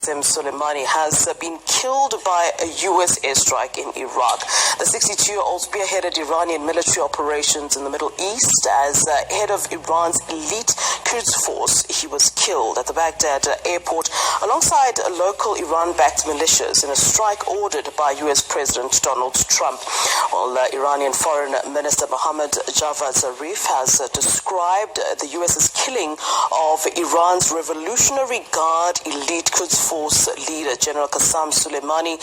Qasem Soleimani has been killed by a U.S. airstrike in Iraq. The 62-year-old spearheaded Iranian military operations in the Middle East as head of Iran's elite Quds force. He was killed at the Baghdad airport alongside local Iran-backed militias in a strike ordered by U.S. President Donald Trump. Well, Iranian Foreign Minister Mohammad Javad Zarif has described the U.S.'s killing of Iran's Revolutionary Guard elite Quds force leader General Qasem Soleimani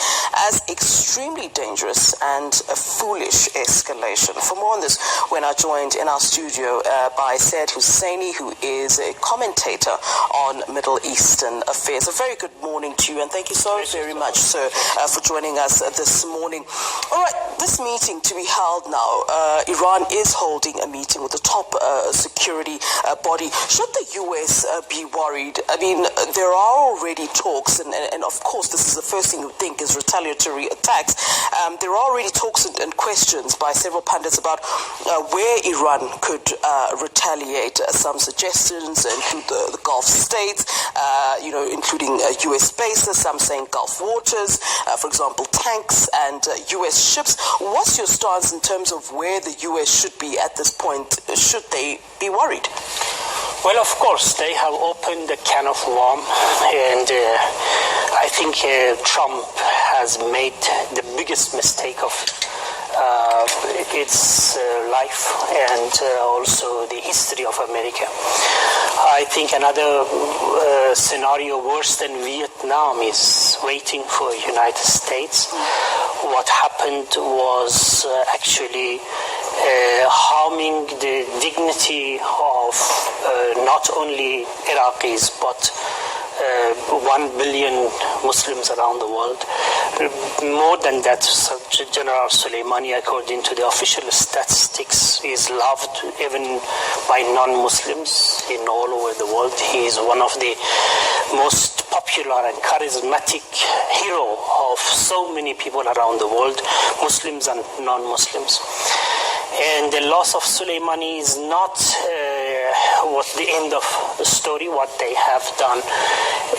as extremely dangerous and a foolish escalation. For more on this, we're now joined in our studio by Syed Husseini, who is a commentator on Middle Eastern affairs. A very good morning to you, and thank you so very much, sir, for joining us this morning. All right, this meeting to be held now, Iran is holding a meeting with the top security body. Should the U.S. be worried? I mean, there are already talks, and of course this is the first thing you think is retaliatory attacks. There are already talks and questions by several pundits about where Iran could retaliate. Some suggestions include the Gulf states, including U.S. bases, some saying Gulf waters, for example, tanks and U.S. ships. What's your stance in terms of where the U.S. should be at this point? Should they be worried? Well, of course, they have opened a can of worms, and I think Trump has made the biggest mistake of its life and also the history of America. I think another scenario worse than Vietnam is waiting for the United States. What happened was actually harming the dignity of not only Iraqis but 1 billion Muslims around the world. More than that, General Soleimani, according to the official statistics, is loved even by non-Muslims in all over the world. He is one of the most popular and charismatic hero of so many people around the world, Muslims and non-Muslims. And the loss of Soleimani is not what the end of the story. What they have done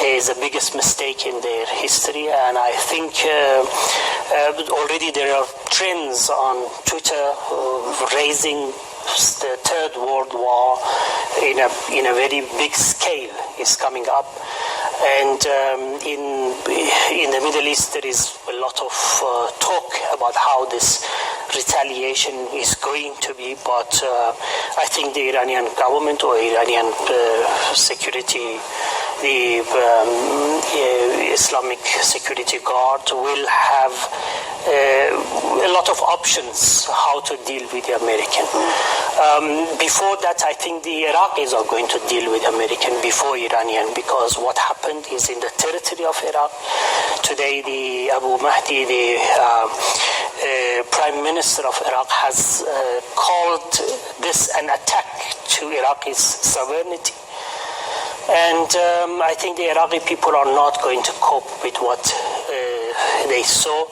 is the biggest mistake in their history, and I think already there are trends on Twitter raising the Third World War in a very big scale is coming up. And in the Middle East, there is a lot of talk about how this retaliation is going to be, but I think the Iranian government or Iranian security, the Islamic Security Guard will have a lot of options how to deal with the American. Before that, I think the Iraqis are going to deal with American before Iranian, because what happened is in the territory of Iraq. Today, the Abu Mahdi, the Prime Minister of Iraq, has called this an attack to Iraq's sovereignty. And I think the Iraqi people are not going to cope with what they saw,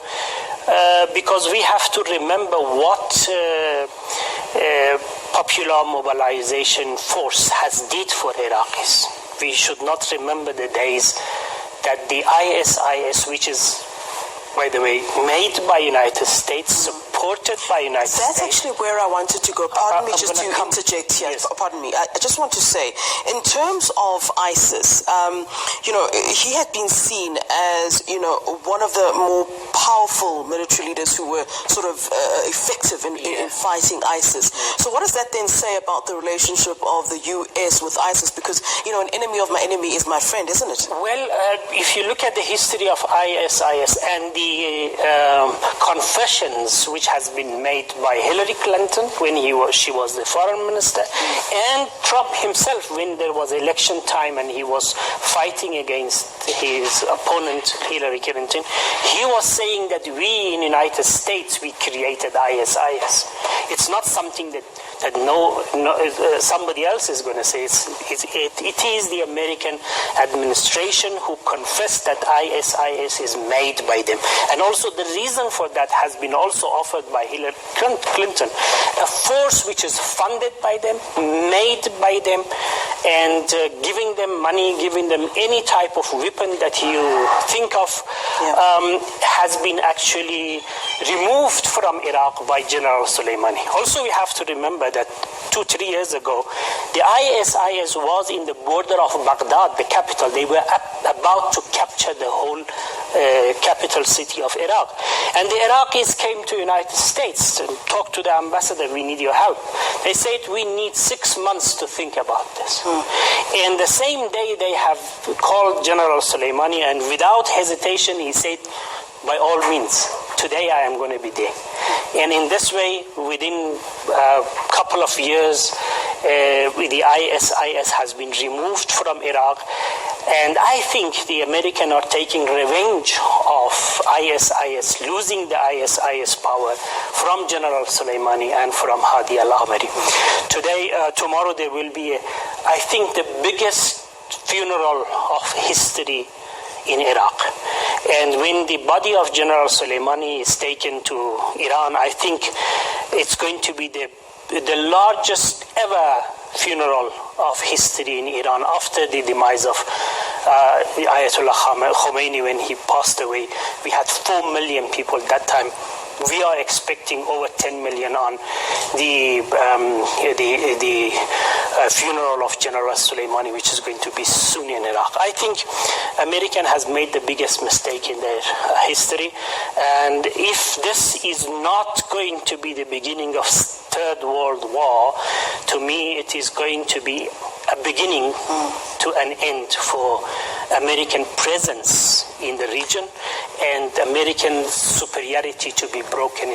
because we have to remember what Popular Mobilization Force has did for Iraqis. We should not remember the days that the ISIS, which is, by the way, made by United States, supported by United States. That's actually where I wanted to go. Pardon me just to interject here. Yes. Pardon me. I just want to say, in terms of ISIS, he had been seen as, one of the more powerful military leaders who were sort of effective in fighting ISIS. So what does that then say about the relationship of the U.S. with ISIS? Because, an enemy of my enemy is my friend, isn't it? Well, if you look at the history of ISIS and the confessions which has been made by Hillary Clinton when she was the foreign minister, and Trump himself when there was election time and he was fighting against his opponent Hillary Clinton, he was saying that we in the United States, we created ISIS. It's not something that that somebody else is going to say. It is the American administration who confessed that ISIS is made by them. And also the reason for that has been also offered by Hillary Clinton, a force which is funded by them, made by them, and giving them money, giving them any type of weapon that you think of, has been actually removed from Iraq by General Soleimani. Also, we have to remember that 2-3 years ago, the ISIS was in the border of Baghdad, the capital. They were about to capture the whole capital city of Iraq. And the Iraqis came to the United States and talked to the ambassador, we need your help. They said, we need 6 months to think about this. And the same day they have called General Soleimani, and without hesitation he said, by all means, today I am going to be there. And in this way, within a couple of years, the ISIS has been removed from Iraq. And I think the Americans are taking revenge of ISIS, losing the ISIS power from General Soleimani and from Hadi al-Amiri. Tomorrow there will be, I think, the biggest funeral of history in Iraq. And when the body of General Soleimani is taken to Iran, I think it's going to be the largest ever funeral of history in Iran after the demise of Ayatollah Khomeini. When he passed away, we had 4 million people that time. We are expecting over 10 million on the funeral of General Soleimani, which is going to be soon in Iraq. I think American has made the biggest mistake in their history. And if this is not going to be the beginning of Third World War, to me it is going to be a beginning to an end for American presence in the region and American superiority to be broken.